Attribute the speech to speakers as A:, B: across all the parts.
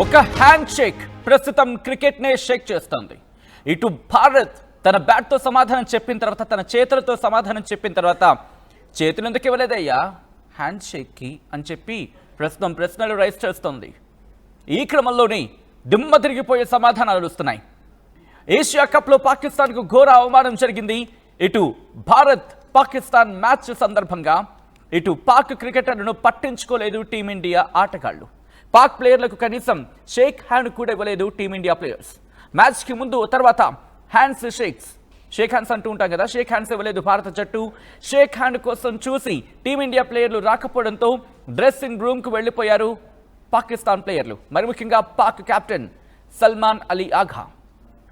A: ఒక hand shake ప్రస్తుతం cricket నే షేక్ చేస్తోంది. ఇటు భారత్ తన బ్యాట్ తో సమాధానం చెప్పిన తర్వాత, తన చేతులతో సమాధానం చెప్పిన తర్వాత, చేతులు ఎందుకు ఇవ్వలేదయ్యా హ్యాండ్ షేక్ కి అని చెప్పి ప్రస్తుతం ప్రశ్నలు రైజ్ చేస్తోంది. ఈ క్రమంలోనే దిమ్మ తిరిగిపోయే సమాధానాలు వస్తున్నాయి. ఏషియా కప్లో పాకిస్తాన్కు ఘోర అవమానం జరిగింది. ఇటు భారత్ పాకిస్తాన్ మ్యాచ్ సందర్భంగా ఇటు పాక్ క్రికెటర్లను పట్టించుకోలేదు టీమిండియా ఆటగాళ్లు. పాక్ ప్లేయర్లకు కనీసం షేక్ హ్యాండ్ కూడా ఇవ్వలేదు టీమిండియా ప్లేయర్స్. మ్యాచ్కి ముందు తర్వాత షేక్ హ్యాండ్స్ అంటూ ఉంటాం కదా, షేక్ హ్యాండ్స్ ఇవ్వలేదు భారత జట్టు. షేక్ హ్యాండ్ కోసం చూసి టీమిండియా ప్లేయర్లు రాకపోవడంతో డ్రెస్సింగ్ రూమ్కు వెళ్ళిపోయారు పాకిస్తాన్ ప్లేయర్లు. మరి ముఖ్యంగా పాక్ కెప్టెన్ సల్మాన్ అలీ ఆఘా.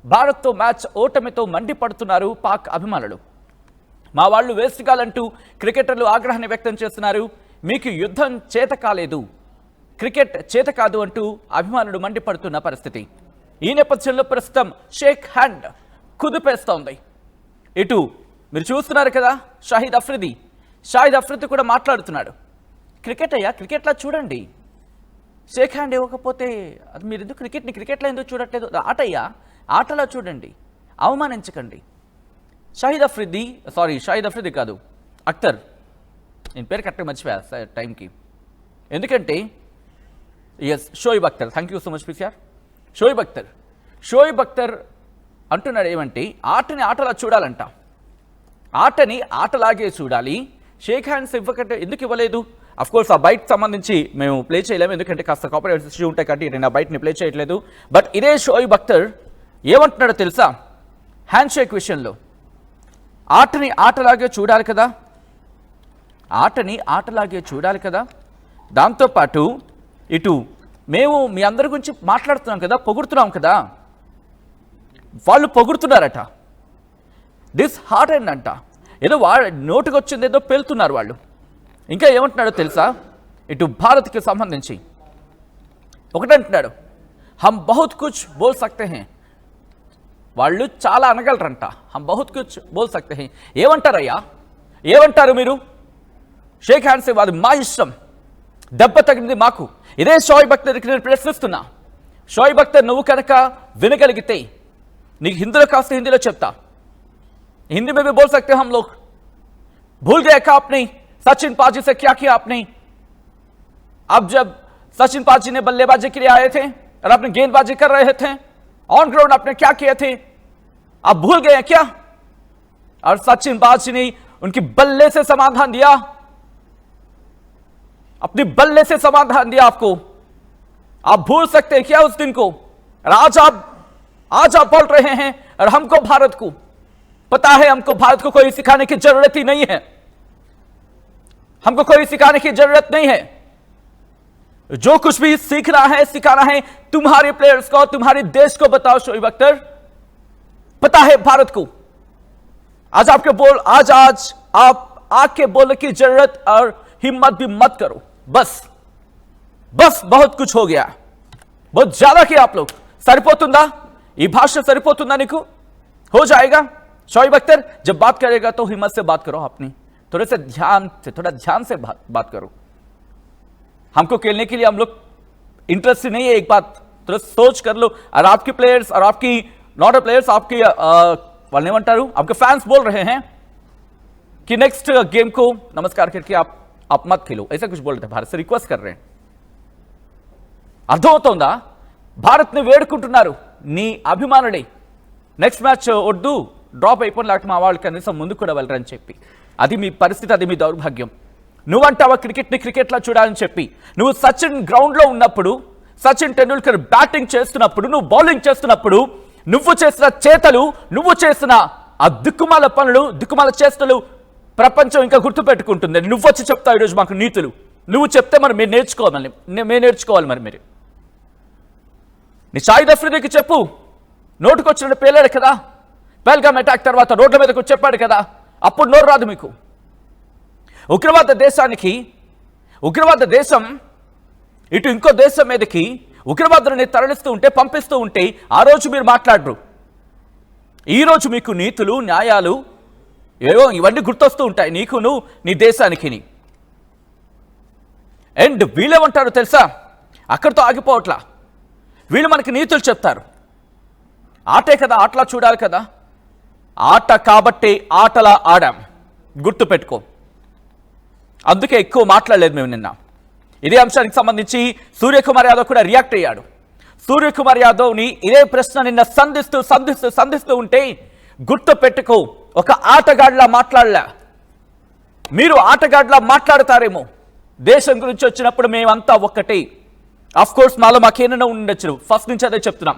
A: భారత్తో మ్యాచ్ ఓటమితో మండిపడుతున్నారు పాక్ అభిమానులు. మా వాళ్ళు వేస్ట్ కాలంటూ క్రికెటర్లు ఆగ్రహాన్ని వ్యక్తం చేస్తున్నారు. మీకు యుద్ధం చేత కాలేదు, క్రికెట్ చేత కాదు అంటూ అభిమానులు మండిపడుతున్న పరిస్థితి. ఈ నేపథ్యంలో ప్రస్తుతం షేక్ హ్యాండ్ కుదిపేస్తోంది. ఇటు మీరు చూస్తున్నారు కదా, షాహిద్ అఫ్రిది కూడా మాట్లాడుతున్నాడు. క్రికెట్ అయ్యా, క్రికెట్లా చూడండి, షేక్ హ్యాండ్ ఇవ్వకపోతే అది మీరు ఎందుకు క్రికెట్లో ఎందుకు చూడట్లేదు? ఆటయ్యా, ఆటలా చూడండి, అవమానించకండి. షాహిద్ అఫ్రిది కాదు, అఖ్తర్, నేను పేరు కరెక్ట్గా మర్చిపోయా టైంకి. ఎందుకంటే Shoaib Akhtar, thank you so much PCR. Shoaib Akhtar అంటున్నాడు ఏమంటే, ఆటని ఆటలా చూడాలంట, ఆటని ఆటలాగే చూడాలి. షేక్ హ్యాండ్స్ ఎందుకు ఇవ్వలేదు? అఫ్కోర్స్ ఆ బైట్ సంబంధించి మేము ప్లే చేయలేము, ఎందుకంటే కాస్త కాపీరైట్ ఇష్యూ ఉంటాయి కాబట్టి నేను ఆ బైట్ని ప్లే చేయట్లేదు. బట్ ఇదే షోయిబ్ అఖ్తర్ ఏమంటున్నాడో తెలుసా? హ్యాండ్ షేక్ విషయంలో ఆటని ఆటలాగే చూడాలి కదా, దాంతోపాటు ఇటు మేము మీ అందరి గురించి మాట్లాడుతున్నాం కదా, పొగుడుతున్నాం కదా, వాళ్ళు పొగుడుతున్నారట, దిస్ హార్ట్ అండ్ అంట, ఏదో నోటుకు వచ్చింది ఏదో పేలుతున్నారు వాళ్ళు. ఇంకా ఏమంటున్నాడో తెలుసా? ఇటు భారత్కి సంబంధించి ఒకటంటున్నాడు, హమ్ బహుత్ కుచ్ బోల్ సక్తే హే, వాళ్ళు చాలా అనగలరంట, హమ్ బహుత్ కుచ్ బోల్ సక్తే హే. ఏమంటారు మీరు? షేక్ హ్యాండ్స్ అది మా ఇష్టం, దెబ్బ తగిలింది మాకు. ఇదే షోయిబ్ అఖ్తర్కి నేను ప్రశ్నిస్తున్నా. షోయిబ్ అఖ్తర్, నువ్వు కనుక వినగలిగితే నీకు హిందీలో కాస్త హిందీలో చెప్తా. हिंदी में भी बोल सकते हैं हम लोग. भूल गए क्या आपने सचिन पाजी से क्या किया आपने? अब जब सचिन पाजी ने बल्लेबाजी के लिए आए थे और आपने गेंदबाजी कर रहे थे, ऑन ग्राउंड आपने क्या किए थे? आप भूल गए क्या? और सचिन पाजी ने उनकी बल्ले से समाधान दिया, अपनी बल्ले से समाधान दिया आपको. आप भूल सकते हैं क्या उस दिन को? और आज आप बोल रहे हैं, और हमको भारत को पता है, हमको भारत को कोई सिखाने की जरूरत ही नहीं है, हमको कोई सिखाने की जरूरत नहीं है. जो कुछ भी सीखना है सिखाना है तुम्हारे प्लेयर्स को, तुम्हारे देश को बताओ. शोइब अख्तर, पता है भारत को. आज आप आके बोलने की जरूरत और हिम्मत भी मत करो. बस बहुत कुछ हो गया, बहुत ज्यादा किया आप लोग. సరిపోతుందా? ఈ భాష సరిపోతుందా నీకు? हो जाएगा. शोइब अख्तर, जब बात करेगा तो हिम्मत से बात करो, अपनी थोड़ा ध्यान से बात करो. हमको खेलने के लिए हम लोग इंटरेस्ट नहीं है, एक बात थोड़ा सोच कर लो. और आपके प्लेयर्स और आपकी नॉट अ प्लेयर्स, आपकी वाले मंटारू, आपके फैंस बोल रहे हैं कि नेक्स्ट गेम को नमस्कार करके आप मत खेलो, ऐसा कुछ बोल रहे थे. भारत से रिक्वेस्ट कर रहे हैं. అర్థమవుతోందా? భారత్ని వేడుకుంటున్నారు నీ అభిమానుడే, నెక్స్ట్ మ్యాచ్ వద్దు, డ్రాప్ అయిపోయిన, లేకపోతే మా వాళ్ళు కనీసం ముందుకు కూడా వెళ్ళరని చెప్పి. అది మీ పరిస్థితి, అది మీ దౌర్భాగ్యం. నువ్వంటావా క్రికెట్ని క్రికెట్లా చూడాలని చెప్పి? నువ్వు సచిన్ గ్రౌండ్లో ఉన్నప్పుడు, సచిన్ టెండూల్కర్ బ్యాటింగ్ చేస్తున్నప్పుడు, నువ్వు బౌలింగ్ చేస్తున్నప్పుడు, నువ్వు చేసిన చేతలు, నువ్వు చేసిన ఆ దిక్కుమాల పనులు, దిక్కుమాల చేష్టలు ప్రపంచం ఇంకా గుర్తుపెట్టుకుంటుంది. నువ్వు వచ్చి చెప్తావు ఈరోజు మాకు నీతులు. నువ్వు చెప్తే మరి మేము నేర్చుకోవాలి. మరి మీరు నీ షాహిద్ అఫ్రిదికి చెప్పు, నోటుకొచ్చినట్టు పేలాడు కదా, పహల్గామ్ అటాక్ తర్వాత రోడ్ల మీదకు చెప్పాడు కదా, అప్పుడు నోరు రాదు మీకు. ఉగ్రవాద దేశం ఇటు ఇంకో దేశం మీదకి ఉగ్రవాదులని తరలిస్తూ ఉంటే, పంపిస్తూ ఉంటే ఆ రోజు మీరు మాట్లాడరు. ఈరోజు మీకు నీతులు, న్యాయాలు ఏవో ఇవన్నీ గుర్తొస్తూ ఉంటాయి నీకును, నీ దేశానికి. అండ్ వీళ్ళేమంటారు తెలుసా? అక్కడితో ఆగిపోవట్లా. వీళ్ళు మనకి నీతులు చెప్తారు. ఆటే కదా, ఆటలా చూడాలి కదా. ఆట కాబట్టి ఆటలా ఆడాం, గుర్తు పెట్టుకో. అందుకే ఎక్కువ మాట్లాడలేదు మేము నిన్న. ఇదే అంశానికి సంబంధించి సూర్యకుమార్ యాదవ్ కూడా రియాక్ట్ అయ్యాడు. సూర్యకుమార్ యాదవ్ని ఇదే ప్రశ్న నిన్న సంధిస్తూ ఉంటే, గుర్తు పెట్టుకో, ఒక ఆటగాడిలా మాట్లాడలే. మీరు ఆటగాడిలా మాట్లాడతారేమో. దేశం గురించి వచ్చినప్పుడు మేమంతా ఒక్కటే. కోర్స్ మాలో మాకేనైనా ఉండొచ్చు, ఫస్ట్ నుంచి అదే చెప్తున్నాం.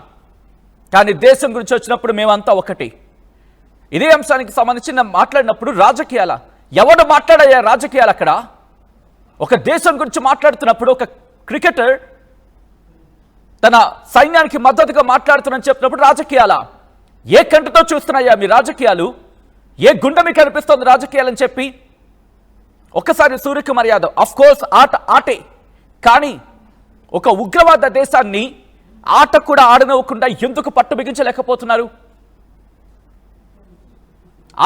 A: కానీ దేశం గురించి వచ్చినప్పుడు మేమంతా ఒకటి. ఇదే అంశానికి సంబంధించి మాట్లాడినప్పుడు రాజకీయాల ఎవడు మాట్లాడయ్యా రాజకీయాలు అక్కడ? ఒక దేశం గురించి మాట్లాడుతున్నప్పుడు ఒక క్రికెటర్ తన సైన్యానికి మద్దతుగా మాట్లాడుతున్నానని చెప్పినప్పుడు రాజకీయాల ఏ కంటితో చూస్తున్నాయా మీ రాజకీయాలు? ఏ గుండె మీకు అనిపిస్తుంది రాజకీయాలని చెప్పి? ఒక్కసారి సూర్యకుమార్ యాదవ్ కోర్స్ ఆటే, కానీ ఒక ఉగ్రవాద దేశాన్ని ఆట కూడా ఆడనివ్వకుండా ఎందుకు పట్టు బిగించలేకపోతున్నారు?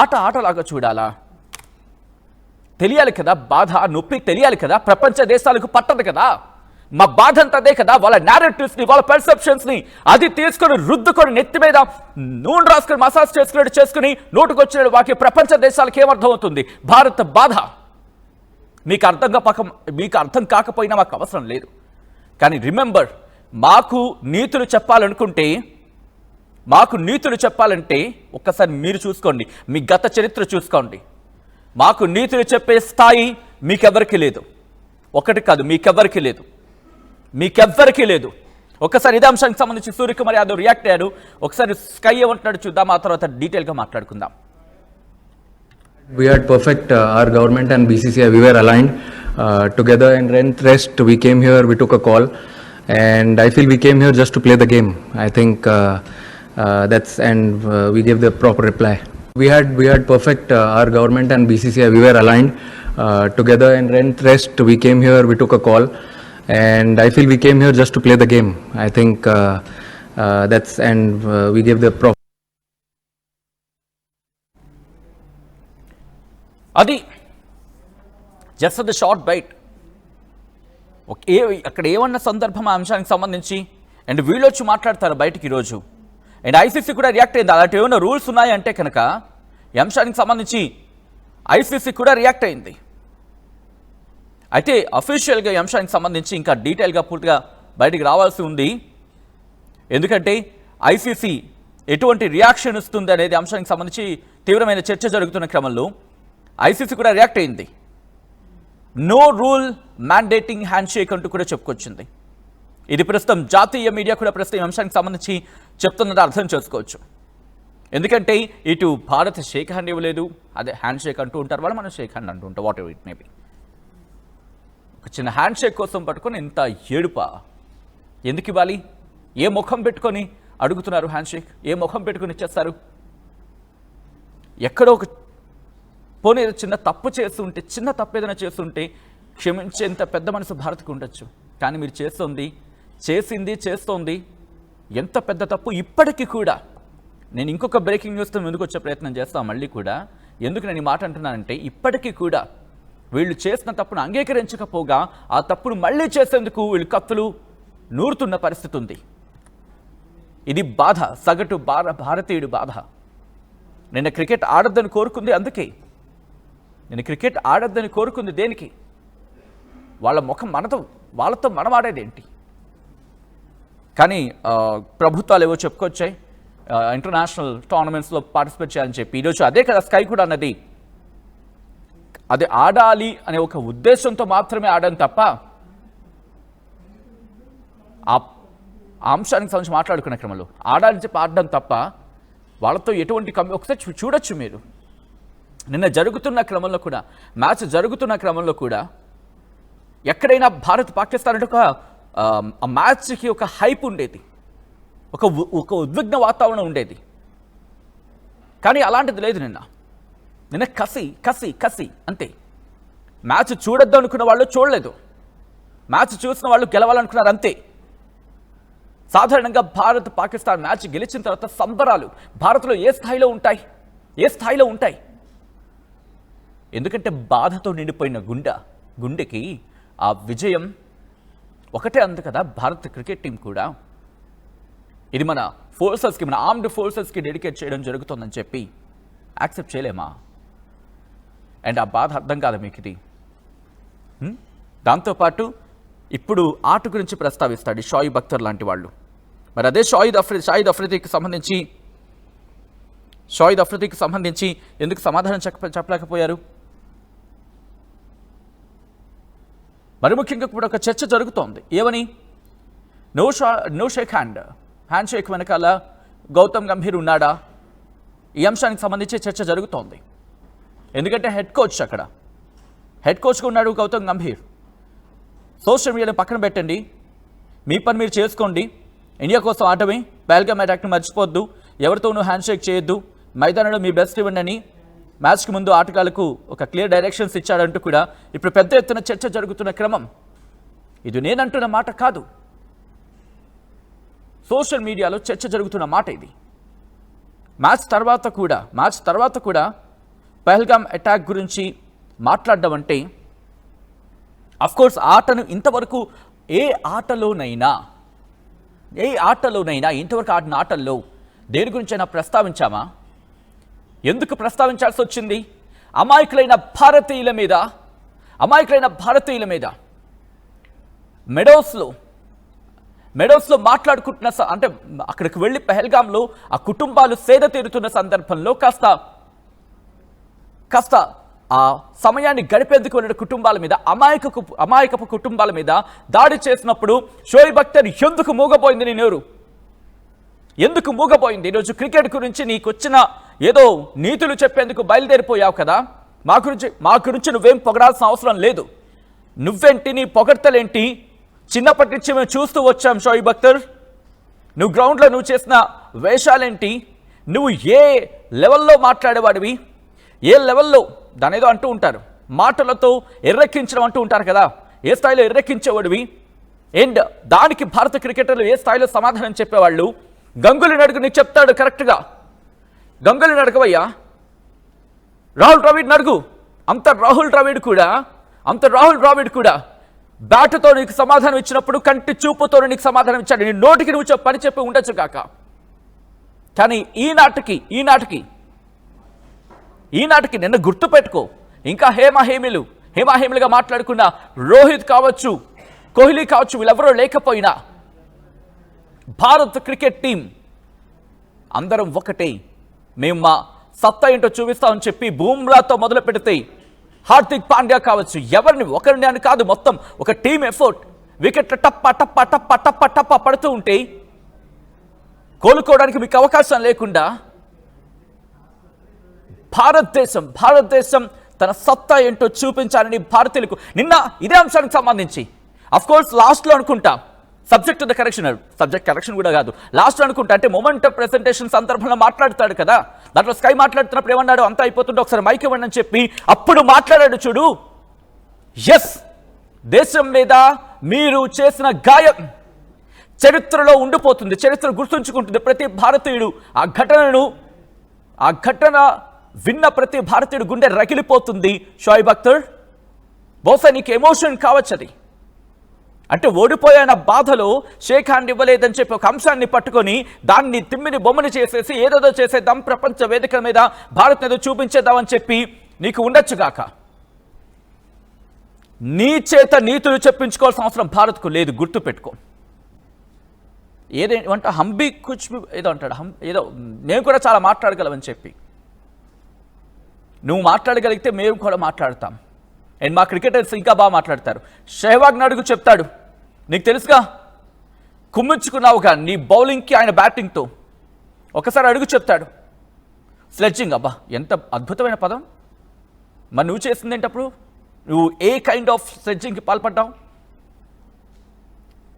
A: ఆటలాగా చూడాలా? తెలియాలి కదా, బాధ నొప్పి తెలియాలి కదా. ప్రపంచ దేశాలకు పట్టదు కదా. మా బాధ అంతా అదే కదా. వాళ్ళ నారేటివ్స్ని, వాళ్ళ పెర్సెప్షన్స్ని అది తీసుకొని రుద్దుకొని నెత్తి మీద నూనె రాసుకొని మసాజ్ చేసుకుని నోటుకు వచ్చిన వాకి ప్రపంచ దేశాలకు ఏమర్థం అవుతుంది? భారత బాధ మీకు అర్థం కాకపోయినా మాకు అవసరం లేదు. కానీ రిమెంబర్, మాకు నీతులు చెప్పాలంటే ఒక్కసారి మీరు చూసుకోండి, మీ గత చరిత్ర చూసుకోండి. మాకు నీతులు చెప్పే స్థాయి మీకెవ్వరికి లేదు. ఒకటి కాదు, మీకెవ్వరికి లేదు. ఒక్కసారి ఇదే అంశానికి సంబంధించి సూర్యకుమార్ యాదవ్ రియాక్ట్ అయ్యారు. ఒకసారి స్కై ఏమంటున్నాడు చూద్దాం, ఆ తర్వాత డీటెయిల్గా మాట్లాడుకుందాం.
B: We had perfect, our government and BCCI, we were aligned together and rest. We came here, we took a call, and I feel we came here just to play the game. I think we gave the proper reply. We had perfect, our government and BCCI, we were aligned together and rest. We came here, we took a call, and I feel we came here just to play the game. I think we gave the proper.
A: అది just the short byte. అక్కడ ఏమన్న సందర్భం ఆ అంశానికి సంబంధించి and వీళ్ళు వచ్చి మాట్లాడతారు బయటికి ఈరోజు. అండ్ ఐసీసీ కూడా రియాక్ట్ అయింది. అలాంటి ఏమైనా రూల్స్ ఉన్నాయంటే కనుక ఈ అంశానికి సంబంధించి ఐసీసీ కూడా రియాక్ట్ అయింది. అయితే అఫీషియల్గా ఈ అంశానికి సంబంధించి ఇంకా డీటెయిల్గా పూర్తిగా బయటికి రావాల్సి ఉంది. ఎందుకంటే ఐసీసీ ఎటువంటి రియాక్షన్ ఇస్తుంది అనేది అంశానికి సంబంధించి తీవ్రమైన చర్చ జరుగుతున్న క్రమంలో ఐసీసీ కూడా రియాక్ట్ అయింది. నో రూల్ మ్యాండేటింగ్ హ్యాండ్ షేక్ అంటూ కూడా చెప్పుకొచ్చింది. ఇది ప్రస్తుతం జాతీయ మీడియా కూడా ప్రస్తుతం ఈ అంశానికి సంబంధించి చెప్తున్నది అర్థం చేసుకోవచ్చు. ఎందుకంటే ఇటు భారత్ షేక్ హ్యాండ్ ఇవ్వలేదు, అదే హ్యాండ్ షేక్ అంటూ ఉంటారు వాళ్ళు, మనం షేక్ హ్యాండ్ అంటూ ఉంటాం, what ever it may be. ఒక చిన్న హ్యాండ్ షేక్ కోసం పట్టుకొని ఇంత ఏడుపా ఎందుకు ఇవ్వాలి? ఏ ముఖం పెట్టుకొని అడుగుతున్నారు హ్యాండ్ షేక్? ఏ ముఖం పెట్టుకొని ఇచ్చేస్తారు? ఎక్కడో ఒక పోనీ చిన్న తప్పు ఏదైనా చేస్తుంటే క్షమించేంత పెద్ద మనసు భారత్కు ఉండొచ్చు. కానీ మీరు చేస్తోంది ఎంత పెద్ద తప్పు. ఇప్పటికీ కూడా నేను ఇంకొక బ్రేకింగ్ న్యూస్తో ముందుకు వచ్చే ప్రయత్నం చేస్తాను మళ్ళీ కూడా. ఎందుకు నేను ఈ మాట అంటున్నానంటే, ఇప్పటికీ కూడా వీళ్ళు చేసిన తప్పును అంగీకరించకపోగా ఆ తప్పును మళ్ళీ చేసేందుకు వీళ్ళు కత్తులు నూరుతున్న పరిస్థితి ఉంది. ఇది బాధ, సగటు భారతీయుడు బాధ. నిన్న క్రికెట్ ఆడొద్దని కోరుకుంది అందుకే. నేను క్రికెట్ ఆడొద్దని కోరుకుంది దేనికి? వాళ్ళ ముఖం వాళ్ళతో మనం ఆడేదేంటి? కానీ ప్రభుత్వాలు ఏవో చెప్పుకొచ్చాయి ఇంటర్నేషనల్ టోర్నమెంట్స్లో పార్టిసిపేట్ చేయాలని చెప్పి. ఈరోజు అదే కదా స్కై కూడా అన్నది. అది ఆడాలి అనే ఒక ఉద్దేశంతో మాత్రమే ఆడడం తప్ప ఆ అంశానికి సంబంధించి మాట్లాడుకునే క్రమంలో ఆడాలని చెప్పి ఆడడం తప్ప వాళ్ళతో ఎటువంటి ఒకసారి చూడొచ్చు మీరు. నిన్న జరుగుతున్న క్రమంలో కూడా, మ్యాచ్ జరుగుతున్న క్రమంలో కూడా ఎక్కడైనా భారత్ పాకిస్తాన్ అంటే ఒక మ్యాచ్కి ఒక హైప్ ఉండేది, ఒక ఉద్విగ్న వాతావరణం ఉండేది. కానీ అలాంటిది లేదు. నిన్న కసి అంతే. మ్యాచ్ చూడొద్దు అనుకున్న వాళ్ళు చూడలేదు, మ్యాచ్ చూసిన వాళ్ళు గెలవాలనుకున్నారు అంతే. సాధారణంగా భారత్ పాకిస్తాన్ మ్యాచ్ గెలిచిన తర్వాత సంబరాలు భారత్లో ఏ స్థాయిలో ఉంటాయి? ఎందుకంటే బాధతో నిండిపోయిన గుండెకి ఆ విజయం ఒకటే అంది కదా భారత్ క్రికెట్ టీం కూడా. ఇది మన ఫోర్సెస్కి, మన ఆర్మ్డ్ ఫోర్సెస్కి డెడికేట్ చేయడం జరుగుతుందని చెప్పి యాక్సెప్ట్ చేయలేమా? అండ్ ఆ బాధ అర్థం కాదా మీకు ఇది? దాంతోపాటు ఇప్పుడు ఆట గురించి ప్రస్తావిస్తాడు షాయిబ్ అఖ్తర్ లాంటి వాళ్ళు. మరి అదే షాహిద్ అఫ్రిదీకి సంబంధించి ఎందుకు సమాధానం చెప్పలేకపోయారు? మరి ముఖ్యంగా కూడా ఒక చర్చ జరుగుతోంది. ఏమని? నో షేక్ హ్యాండ్ షేక్ వెనకాల గౌతమ్ గంభీర్ ఉన్నాడా? ఈ అంశానికి సంబంధించి చర్చ జరుగుతోంది. ఎందుకంటే హెడ్ కోచ్గా ఉన్నాడు గౌతమ్ గంభీర్. సోషల్ మీడియాని పక్కన పెట్టండి, మీ పని మీరు చేసుకోండి, ఇండియా కోసం ఆడమే, పహల్గామ్ అటాక్ని మర్చిపోద్దు, ఎవరితోనూ హ్యాండ్ షేక్ చేయొద్దు, మైదానంలో మీ బెస్ట్ ఇవ్వండి అని మ్యాచ్కి ముందు ఆటగాళ్లకు ఒక క్లియర్ డైరెక్షన్స్ ఇచ్చాడంటూ కూడా ఇప్పుడు పెద్ద ఎత్తున చర్చ జరుగుతున్న క్రమం. ఇది నేనంటున్న మాట కాదు, సోషల్ మీడియాలో చర్చ జరుగుతున్న మాట ఇది. మ్యాచ్ తర్వాత కూడా పహల్గామ్ అటాక్ గురించి మాట్లాడడం అంటే అఫ్కోర్స్ ఆటను ఇంతవరకు ఏ ఆటలోనైనా ఇంతవరకు ఆడిన ఆటల్లో దేని గురించైనా ప్రస్తావించామా? ఎందుకు ప్రస్తావించాల్సి వచ్చింది? అమాయకులైన భారతీయుల మీద మెడోస్లో మాట్లాడుకుంటున్న అంటే అక్కడికి వెళ్ళి పహల్గామ్లో ఆ కుటుంబాలు సేద తీరుతున్న సందర్భంలో కాస్త ఆ సమయాన్ని గడిపేందుకు వెళ్ళిన కుటుంబాల మీద, అమాయకపు కుటుంబాల మీద దాడి చేసినప్పుడు షోయిబ్ అఖ్తర్ ఎందుకు మూగపోయింది? నీ నోరు ఎందుకు మూగపోయింది? ఈరోజు క్రికెట్ గురించి నీకు వచ్చిన ఏదో నీతులు చెప్పేందుకు బయలుదేరిపోయావు కదా. మా గురించి నువ్వేం పొగడాల్సిన అవసరం లేదు. నువ్వేంటి, నీ పొగడ్తలేంటి? చిన్నప్పటి నుంచి మేము చూస్తూ వచ్చాం షోయిబ్ అఖ్తర్. నువ్వు గ్రౌండ్లో నువ్వు చేసిన వేషాలేంటి? నువ్వు ఏ లెవెల్లో మాట్లాడేవాడివి? ఏ లెవెల్లో దాని ఏదో అంటూ ఉంటారు, మాటలతో ఎర్రెక్కించడం అంటూ ఉంటారు కదా, ఏ స్థాయిలో ఎర్రెక్కించేవాడివి? అండ్ దానికి భారత క్రికెటర్లు ఏ స్థాయిలో సమాధానం చెప్పేవాళ్ళు? గంగూలీ నడుగు నీకు చెప్తాడు కరెక్ట్గా. గంగూలీ నడకవయ్యా, రాహుల్ ద్రావిడ్ నడుగు. అంత రాహుల్ ద్రావిడ్ కూడా బ్యాటుతో నీకు సమాధానం ఇచ్చినప్పుడు కంటి చూపుతో నీకు సమాధానం ఇచ్చాడు. నీ నోటికి నువ్వు పని చెప్పి ఉండొచ్చు కాక, కానీ ఈనాటికి నిన్న గుర్తుపెట్టుకో, ఇంకా హేమాహేమిలుగా మాట్లాడుకున్న రోహిత్ కావచ్చు, కోహ్లీ కావచ్చు, వీళ్ళెవరూ లేకపోయినా భారత్ క్రికెట్ టీం అందరం ఒకటే, మేము మా సత్తా ఏంటో చూపిస్తామని చెప్పి బూమ్రాతో మొదలు పెడితే హార్దిక్ పాండ్యా కావచ్చు, ఒకరిని అని కాదు, మొత్తం ఒక టీం ఎఫర్ట్. వికెట్లు టప్ప పడుతూ ఉంటే కోలుకోవడానికి మీకు అవకాశం లేకుండా భారతదేశం తన సత్తా ఏంటో చూపించాలని భారతీయులకు నిన్న ఇదే అంశానికి సంబంధించి అఫ్కోర్స్ లాస్ట్లో అనుకుంటా సబ్జెక్ట్ కరెక్షన్ కూడా కాదు, లాస్ట్లో అనుకుంటా అంటే మొమెంట్ ఆఫ్ ప్రెజెంటేషన్ సందర్భంలో మాట్లాడతాడు కదా, దాంట్లో స్కై మాట్లాడుతున్నప్పుడు ఏమన్నాడు, అంతా అయిపోతుంటే ఒకసారి మైక్ ఇవ్వండి అని చెప్పి అప్పుడు మాట్లాడాడు చూడు. ఎస్, దేశం మీద మీరు చేసిన గాయం చరిత్రలో ఉండిపోతుంది, చరిత్ర గుర్తుంచుకుంటుంది. ప్రతి భారతీయుడు ఆ ఘటన విన్న ప్రతి భారతీయుడు గుండె రగిలిపోతుంది. షోయిబ్ అఖ్తర్, బహుశా నీకు ఎమోషన్ కావచ్చు అది, అంటే ఓడిపోయిన బాధలో షేక్ హ్యాండ్ ఇవ్వలేదని చెప్పి ఒక అంశాన్ని పట్టుకొని దాన్ని తిమ్మిని బొమ్మని చేసేసి ఏదేదో చేసేద్దాం, ప్రపంచ వేదిక మీద భారత్ ఏదో చూపించేద్దామని చెప్పి నీకు ఉండొచ్చుగాక. నీ చేత నీతులు చెప్పించుకోవాల్సిన అవసరం భారత్కు లేదు, గుర్తుపెట్టుకో. ఏదేంటే హంబీ కుచ్ ఏదో అంటాడు, ఏదో మేము కూడా చాలా మాట్లాడగలమని చెప్పి. నువ్వు మాట్లాడగలిగితే మేము కూడా మాట్లాడతాం, అండ్ మా క్రికెటర్స్ ఇంకా బాగా మాట్లాడతారు. షెహ్వాగ్ నడుగు చెప్తాడు, నీకు తెలుసుగా కుమ్మించుకున్నావుగా నీ బౌలింగ్కి ఆయన బ్యాటింగ్తో, ఒకసారి అడుగు చెప్తాడు. స్లెడ్జింగ్, అబ్బా ఎంత అద్భుతమైన పదం. మరి నువ్వు చేసింది ఏంటప్పుడు? నువ్వు ఏ కైండ్ ఆఫ్ స్లెడ్జింగ్కి పాల్పడ్డావు?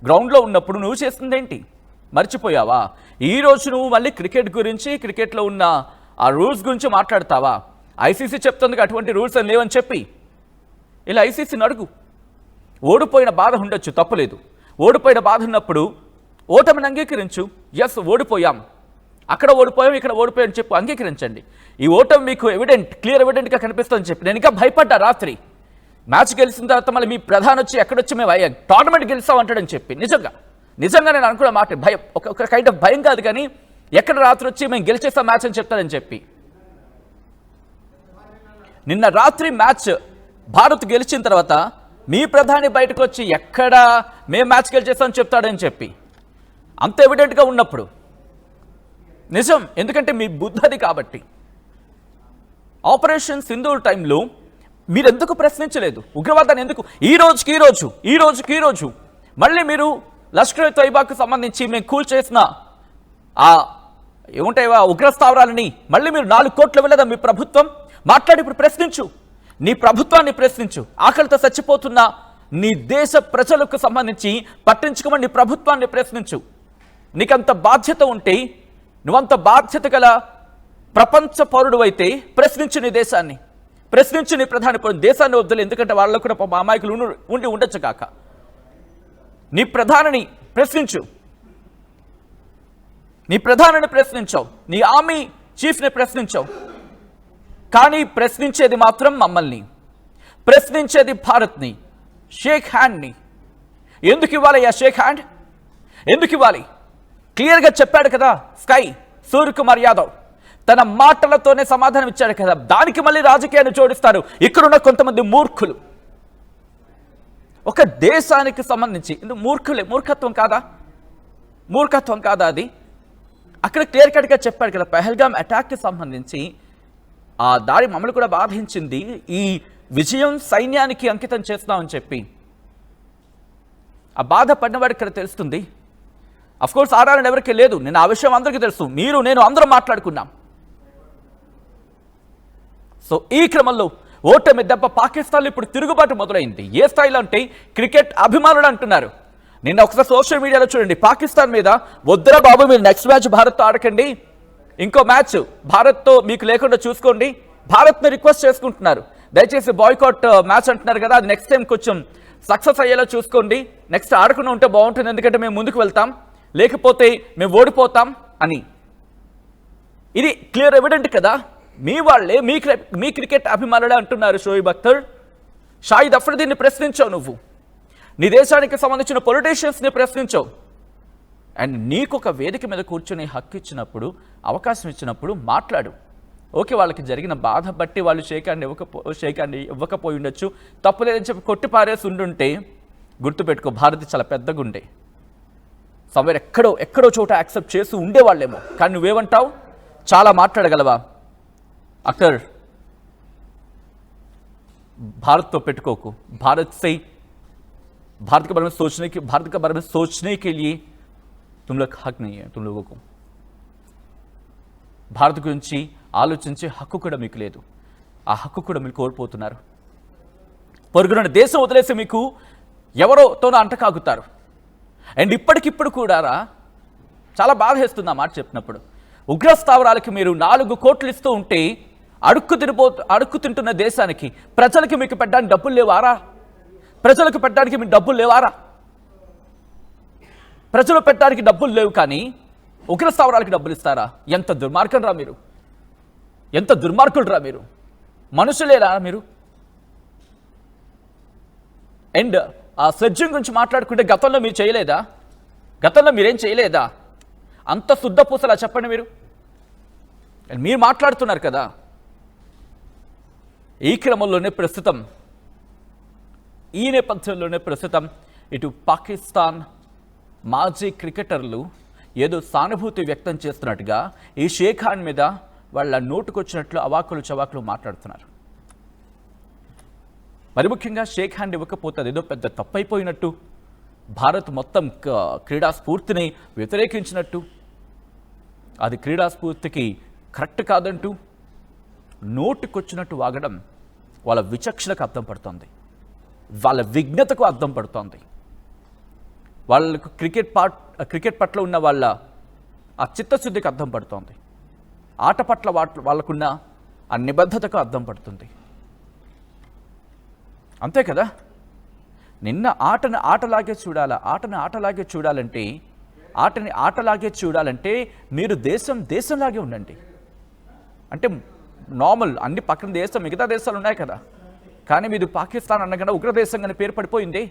A: గ్రౌండ్లో ఉన్నప్పుడు నువ్వు చేసింది ఏంటి? మర్చిపోయావా? ఈరోజు నువ్వు మళ్ళీ క్రికెట్ గురించి, క్రికెట్లో ఉన్న ఆ రూల్స్ గురించి మాట్లాడతావా? ఐసీసీ చెప్తుంది అటువంటి రూల్స్ అని లేవని చెప్పి ఇలా ఐసీసీని అడుగు. ఓడిపోయిన బాధ ఉండొచ్చు, తప్పులేదు. ఓడిపోయిన బాధ ఉన్నప్పుడు ఓటమిని అంగీకరించు. ఎస్, ఓడిపోయాం, అక్కడ ఓడిపోయాం, ఇక్కడ ఓడిపోయాం చెప్పు, అంగీకరించండి. ఈ ఓటమి మీకు క్లియర్ ఎవిడెంట్గా కనిపిస్తుందని చెప్పి నేను ఇంకా భయపడ్డా. రాత్రి మ్యాచ్ గెలిచిన తర్వాత మళ్ళీ మీ ప్రధాని వచ్చి ఎక్కడొచ్చి మేము టోర్నమెంట్ గెలిస్తామంటాడని చెప్పి నిజంగా నిజంగా నేను అనుకున్న మాట భయం, ఒక కైండ్ ఆఫ్ భయం కాదు, కానీ ఎక్కడ రాత్రి వచ్చి మేము గెలిచేస్తాం మ్యాచ్ అని చెప్తారని చెప్పి. నిన్న రాత్రి మ్యాచ్ భారత్ గెలిచిన తర్వాత మీ ప్రధాని బయటకు వచ్చి ఎక్కడ మేము మ్యాచ్ గెలిచేస్తామని చెప్తాడని చెప్పి అంత ఎవిడెంట్గా ఉన్నప్పుడు నిజం, ఎందుకంటే మీ బుద్ధది కాబట్టి. ఆపరేషన్ సింధూర్ టైంలో మీరు ఎందుకు ప్రశ్నించలేదు ఉగ్రవాదాన్ని? ఎందుకు ఈ రోజు మళ్ళీ మీరు లష్కర్ తోయిబాకు సంబంధించి మేము కూల్ చేసిన ఏముంటాయి ఉగ్ర స్థావరాలని మళ్ళీ మీరు 4 కోట్లు వెళ్ళదా మీ ప్రభుత్వం? మాట్లాడి ఇప్పుడు ప్రశ్నించు, నీ ప్రభుత్వాన్ని ప్రశ్నించు. ఆకలితో చచ్చిపోతున్న నీ దేశ ప్రజలకు సంబంధించి పట్టించుకోమని నీ ప్రభుత్వాన్ని ప్రశ్నించు. నీకంత బాధ్యత ఉంటే, నువ్వంత బాధ్యత గల ప్రపంచ పౌరుడు అయితే ప్రశ్నించు నీ దేశాన్ని, ప్రశ్నించు నీ ప్రధాని దేశాన్ని వద్దులు. ఎందుకంటే వాళ్ళకు కూడా అమాయకులు ఉండి ఉండొచ్చు కాక. నీ ప్రధానిని ప్రశ్నించు, నీ ప్రధానిని ప్రశ్నించావు, నీ ఆర్మీ చీఫ్ని ప్రశ్నించావు, కానీ ప్రశ్నించేది మాత్రం మమ్మల్ని, ప్రశ్నించేది భారత్ని, షేక్ హ్యాండ్ని. ఎందుకు ఇవ్వాలి ఆ షేక్ హ్యాండ్? ఎందుకు ఇవ్వాలి? క్లియర్గా చెప్పాడు కదా స్కై సూర్యకుమార్ యాదవ్, తన మాటలతోనే సమాధానం ఇచ్చాడు కదా. దానికి మళ్ళీ రాజకీయాన్ని జోడిస్తారు ఇక్కడున్న కొంతమంది మూర్ఖులు. ఒక దేశానికి సంబంధించి మూర్ఖత్వం కాదా అది? అక్కడ క్లియర్ కట్గా చెప్పాడు కదా, పహల్గామ్ అటాక్కి సంబంధించి ఆ దాడి మమ్మల్ని కూడా బాధించింది, ఈ విజయం సైన్యానికి అంకితం చేస్తామని చెప్పి. ఆ బాధ పడినవాడికి ఇక్కడ తెలుస్తుంది. అఫ్కోర్స్ ఆడాలని ఎవరికి లేదు, నేను ఆ విషయం అందరికీ తెలుసు, మీరు నేను అందరం మాట్లాడుకున్నాం. సో ఈ క్రమంలో ఓటమి దెబ్బ పాకిస్తాన్లో ఇప్పుడు తిరుగుబాటు మొదలైంది. ఏ స్థాయిలో అంటే క్రికెట్ అభిమానులు అంటున్నారు. నిన్న ఒకసారి సోషల్ మీడియాలో చూడండి, పాకిస్తాన్ మీద వద్దురా బాబు మీరు నెక్స్ట్ మ్యాచ్ భారత్తో ఆడకండి, ఇంకో మ్యాచ్ భారత్తో మీకు లేకుండా చూసుకోండి, భారత్ని రిక్వెస్ట్ చేసుకుంటున్నారు. దయచేసి బాయ్కాట్ మ్యాచ్ అంటున్నారు కదా, అది నెక్స్ట్ టైం కొంచెం సక్సెస్ అయ్యేలా చూసుకోండి, నెక్స్ట్ ఆడకుండా ఉంటే బాగుంటుంది, ఎందుకంటే మేము ముందుకు వెళ్తాం, లేకపోతే మేము ఓడిపోతాం అని. ఇది క్లియర్ ఎవిడెంట్ కదా. మీ వాళ్ళే మీ క్రికెట్ అభిమానులే అంటున్నారు. షోయిబ్ అఖ్తర్, షాహిద్ అఫ్రిదీని ప్రశ్నించావు నువ్వు, నీ దేశానికి సంబంధించిన పొలిటీషియన్స్ని ప్రశ్నించావు. అండ్ నీకు ఒక వేదిక మీద కూర్చొని హక్కు ఇచ్చినప్పుడు, అవకాశం ఇచ్చినప్పుడు మాట్లాడు. ఓకే, వాళ్ళకి జరిగిన బాధ బట్టి వాళ్ళు షేక్ హ్యాండ్ ఇవ్వకపోయి ఉండొచ్చు, తప్పులేదని చెప్పి కొట్టి పారేసి ఉండుంటే గుర్తుపెట్టుకో, భారత్ చాలా పెద్దగా ఉండే సమ్వేర్ ఎక్కడో చోట యాక్సెప్ట్ చేసి ఉండేవాళ్ళేమో. కానీ నువ్వేమంటావు? చాలా మాట్లాడగలవా? अख्तर भारत तो पेटको भारत से भारत के बारे में सोचने के लिए तुम लोग हक नहीं है. तुम लोगों को భారత్ గురించి ఆలోచించే హక్కు కూడా మీకు లేదు. ఆ హక్కు కూడా మీరు కోల్పోతున్నారు. పొరుగున దేశం వదిలేసి మీకు ఎవరోతోనో అంటకాగుతారు. అండ్ ఇప్పటికిప్పుడు కూడా చాలా బాధ వేస్తుంది ఆ మాట చెప్పినప్పుడు. ఉగ్రస్థావరాలకి మీరు 4 కోట్లు ఇస్తూ ఉంటే అడుక్కు తింటున్న దేశానికి ప్రజలకి మీకు పెట్టడానికి డబ్బులు లేవారా? ప్రజలకు పెట్టడానికి మీకు డబ్బులు లేవారా? ప్రజలు పెట్టడానికి డబ్బులు లేవు కానీ ఉగ్రస్థావరాలకి డబ్బులు ఇస్తారా? ఎంత దుర్మార్గం రా మీరు, ఎంత దుర్మార్గులు రా మీరు, మనుషులేరా మీరు? అండ్ ఆ స్లెడ్జింగ్ గురించి మాట్లాడుకుంటే గతంలో మీరు చేయలేదా? గతంలో మీరేం చేయలేదా? అంత శుద్ధపూసలా చెప్పండి మీరు. మీరు మాట్లాడుతున్నారు కదా. ఈ క్రమంలోనే ప్రస్తుతం ఈ నేపథ్యంలోనే ప్రస్తుతం ఇటు పాకిస్తాన్ మాజీ క్రికెటర్లు ఏదో సానుభూతి వ్యక్తం చేస్తున్నట్టుగా ఈ షేక్ ఖాన్ మీద వాళ్ళ నోటుకొచ్చినట్లు అవాకులు చవాకులు మాట్లాడుతున్నారు. మరి ముఖ్యంగా షేక్ హ్యాండ్ ఇవ్వకపోతే ఏదో పెద్ద తప్పైపోయినట్టు, భారత్ మొత్తం క్రీడా స్ఫూర్తిని వ్యతిరేకించినట్టు, అది క్రీడా స్ఫూర్తికి కరెక్ట్ కాదంటూ నోటుకొచ్చినట్టు వాగడం వాళ్ళ విచక్షణకు అర్థం పడుతోంది, వాళ్ళ విజ్ఞతకు అర్థం పడుతోంది, వాళ్ళకు క్రికెట్ పట్ల ఉన్న వాళ్ళ ఆ చిత్తశుద్ధికి అర్థం పడుతోంది, ఆట పట్ల వాళ్ళకున్న ఆ నిబద్ధతకు అర్థం పడుతుంది. అంతే కదా. నిన్న ఆటని ఆటలాగే చూడాలంటే మీరు దేశంలాగే ఉండండి. అంటే నార్మల్ అన్ని పక్కన మిగతా దేశాలు ఉన్నాయి కదా, కానీ మీరు పాకిస్తాన్ అనగానే ఉగ్రదేశంగానే పేరు పడిపోయింది.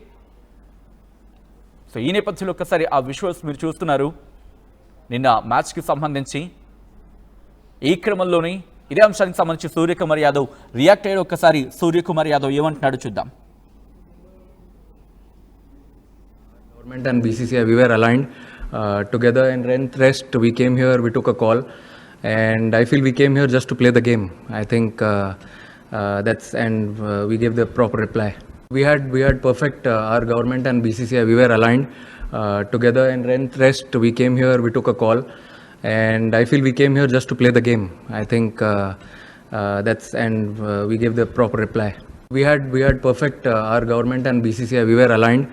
A: సో ఈ నేపథ్యంలో ఒక్కసారి ఆ విజువల్స్ మీరు చూస్తున్నారు నిన్న మ్యాచ్కి సంబంధించి. ఈ క్రమంలోనే ఇదే అంశానికి సంబంధించి సూర్యకుమార్ యాదవ్ రియాక్ట్ అయ్యాడు. ఒక్కసారి సూర్యకుమార్ యాదవ్ ఏమంటున్నాడు చూద్దాం.
B: Government and BCCI, we were aligned together, and rest we came here, we took a call, and I feel we came here just to play the game. I think we gave the proper reply. We had perfect our government and BCCI, we were aligned together, and rest we came here, we took a call, and I feel we came here just to play the game. I think we gave the proper reply. We had perfect our government and BCCI, we were aligned.